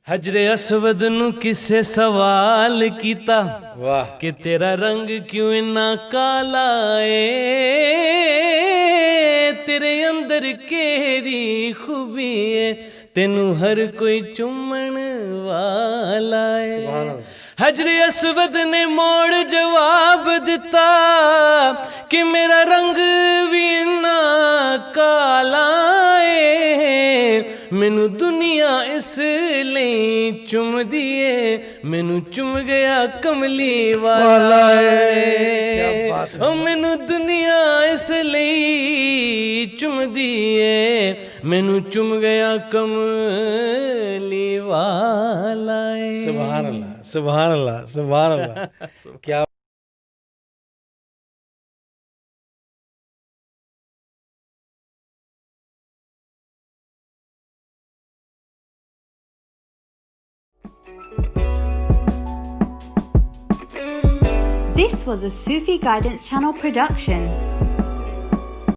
हजरे असवद नु किसे सवाल कीता वाह कि तेरा रंग क्यों इन्ना काला है, तेरे अंदर केरी खूबी है, तेनू हर कोई चुमन वाला है। हजरे असवद ने मोड़ जवाब दिता कि मेरा रंग भी इन्ना काला है, मैनू दुनिया इसलिए चुम दिए, मैनू चुम गया कमली वाला है। ओ मैनू दुनिया इसलिए चुम दिए, मैनू चुम गया कमली वाला है। सुभान अल्लाह, सुभान अल्लाह, सुभान अल्लाह। क्या This was a Sufi Guidance Channel production.